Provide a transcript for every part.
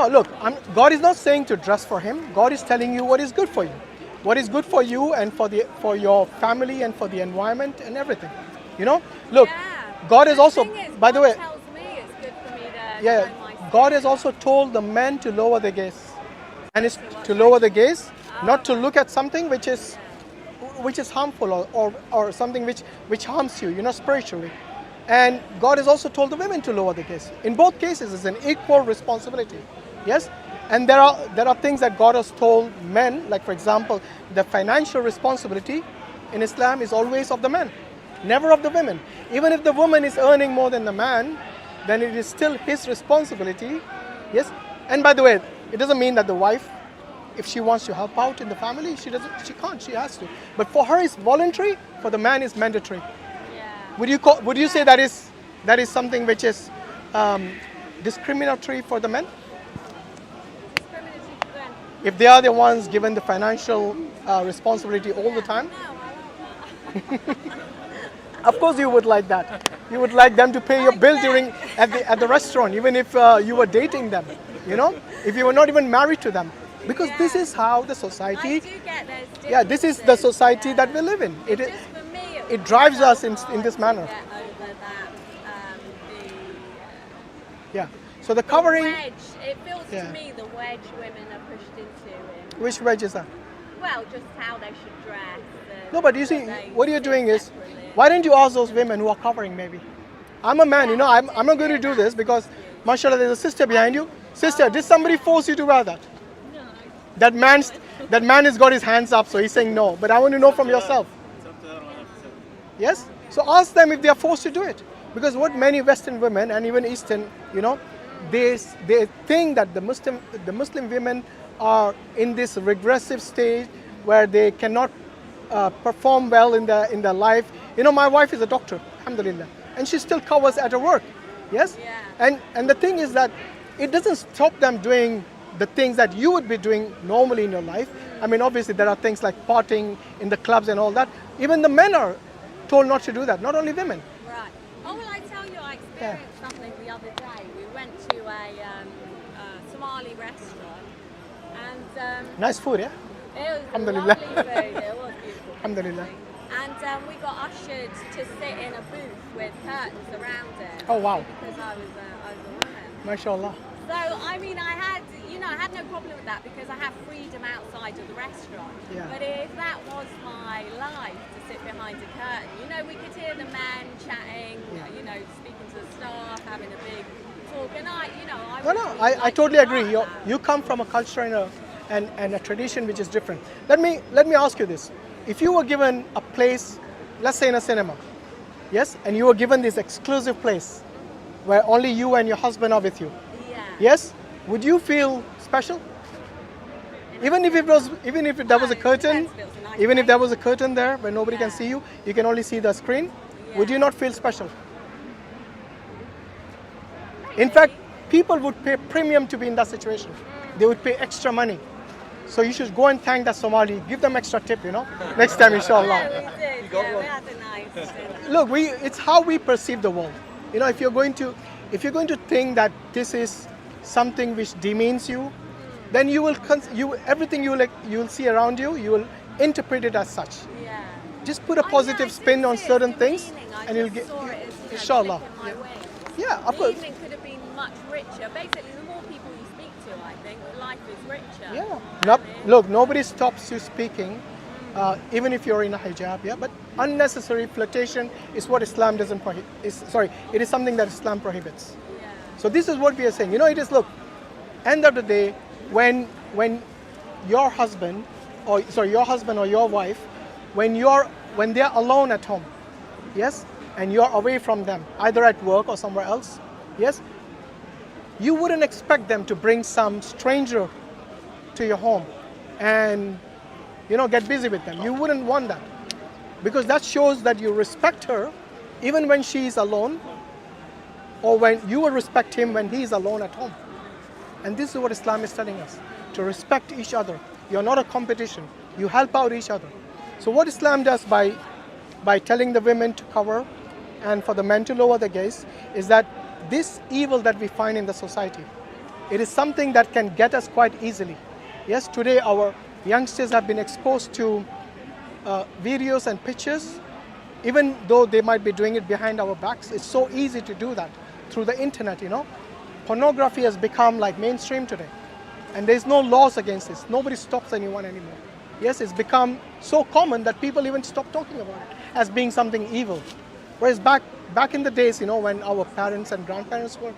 No, look, God is not saying to dress for Him. God is telling you what is good for you. What is good for you and for your family and for the environment and everything. You know? Look, Yeah. God is also, thing is, by the God way, tells me it's good for me to yeah, know my God has sin. also told the men to lower the gaze. And it's to lower the gaze, not to look at something which is harmful or something which harms you, spiritually. And God has also told the women to lower the gaze. In both cases, it's an equal responsibility. Yes? And there are things that God has told men, like for example, the financial responsibility in Islam is always of the man, never of the women. Even if the woman is earning more than the man, then it is still his responsibility. Yes? And by the way, it doesn't mean that the wife, if she wants to help out in the family, she can't, she has to. But for her it's voluntary, for the man it's mandatory. Yeah. Would you say that is something which is discriminatory for the men? Discriminatory for them. If they are the ones given the financial responsibility all the time? No, I like that. Of course you would like that. You would like them to pay your bill at the restaurant, even if you were dating them, if you were not even married to them. Because this is how the I society, do get those yeah, this is the differences, society yeah. that we live in. It's just for me, It drives so us in hard this to manner. get over that, Yeah. So the the covering, wedge. It feels Yeah. to me the wedge women are pushed into. which wedge is that? Well, just how they should dress. No, but you see, that they what you're doing sit is, separately. why don't you ask those women who are covering maybe? I'm a man, I'm not going to do this because, mashallah, there's a sister behind you. Sister, did somebody force you to wear that? No. That man has got his hands up, so he's saying no. But I want to know from yourself. Yes? So ask them if they are forced to do it. Because what many Western women and even Eastern, they think that the Muslim women are in this regressive stage where they cannot perform well in their life. My wife is a doctor, alhamdulillah, and she still covers at her work. Yes? Yeah. And the thing is that it doesn't stop them doing the things that you would be doing normally in your life. I mean, obviously there are things like partying in the clubs and all that. Even the men are told not to do that, not only women. Right. Oh, well, I tell you, I experienced something the other day. We went to a Somali restaurant, and Nice food, yeah? it was Alhamdulillah. lovely food. It was beautiful. Alhamdulillah. And we got ushered to sit in a booth with curtains around it. Oh, wow. Because I was a woman. MashaAllah. So, I mean, I had no problem with that because I have freedom outside of the restaurant. Yeah. But if that was my life to sit behind a curtain, we could hear the men chatting, speaking to the staff, having a big talk, and I totally agree. You come from a culture and a tradition which is different. Let me ask you this. If you were given a place, let's say in a cinema, yes, and you were given this exclusive place where only you and your husband are with you, Yeah. yes, would you feel special? Even if there was a curtain, depends if it was a nice even if place. there was a curtain there where nobody can Yeah. see you, you can only see the screen, would Yeah. you not feel special? In fact, people would pay premium to be in that situation. They would pay extra money. So you should go and thank that Somali, give them extra tip, next time, inshallah. Yeah, we did. Yeah, we had a nice dinner. Look, it's how we perceive the world. If you're going to think that this is something which demeans you, then everything you'll see around you, you will interpret it as such. Yeah. Just put a positive spin on certain things, and you'll get, saw it as, inshallah. flicking my wings. Yeah, of The course. evening could have been much richer. Basically, the more people you speak to, I think, life is richer. Yeah. Look, nobody stops you speaking, even if you're in a hijab. Yeah. But unnecessary flirtation is what Islam doesn't prohibit. It is something that Islam prohibits. Yeah. So this is what we are saying. It is, look, end of the day, when your husband or your wife, when they're alone at home, yes, and you're away from them, either at work or somewhere else, yes, you wouldn't expect them to bring some stranger to your home and get busy with them. You wouldn't want that, because that shows that you respect her even when she's alone, or when you will respect him when he's alone at home. And this is what Islam is telling us, to respect each other. You're not a competition. You help out each other. So what Islam does by telling the women to cover and for the men to lower the gaze is that this evil that we find in the society, It is something that can get us quite easily. Yes, today our youngsters have been exposed to videos and pictures, even though they might be doing it behind our backs. It's so easy to do that through the internet, you know. Pornography has become like mainstream today, and there's no laws against this. Nobody stops anyone anymore. Yes, it's become so common that people even stop talking about it as being something evil. Whereas back in the days, you know, when our parents and grandparents were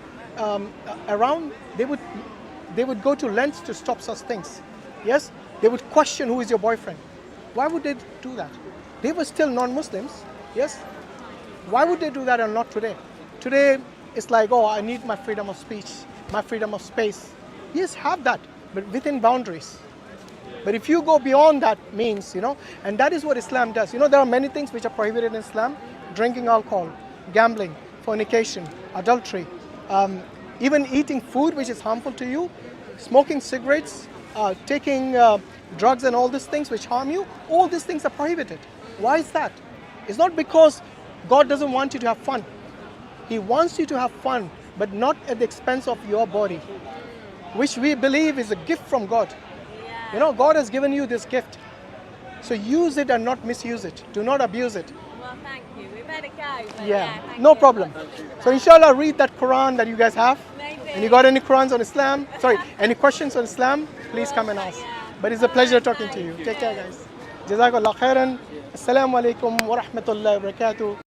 around, they would go to lengths to stop such things. Yes, they would question who is your boyfriend. Why would they do that? They were still non-Muslims. Yes, why would they do that and not today? Today it's like, oh, I need my freedom of speech, my freedom of space. Yes, have that, but within boundaries. But if you go beyond that means, you know, and that is what Islam does. You know, there are many things which are prohibited in Islam: drinking alcohol, gambling, fornication, adultery, even eating food which is harmful to you, smoking cigarettes, taking drugs and all these things which harm you. All these things are prohibited. Why is that? It's not because God doesn't want you to have fun. He wants you to have fun, but not at the expense of your body, which we believe is a gift from God. You know, God has given you this gift. So use it and not misuse it. Do not abuse it. Well, thank you. We better go. But Yeah, no problem. So inshallah, read that Quran that you guys have. Maybe. And you got any Qurans on Islam? Sorry, any questions on Islam? Please come and ask. But it's a pleasure talking to you. Take care, guys. Jazakallah khairan. Assalamu alaikum wa rahmatullahi wa barakatuh.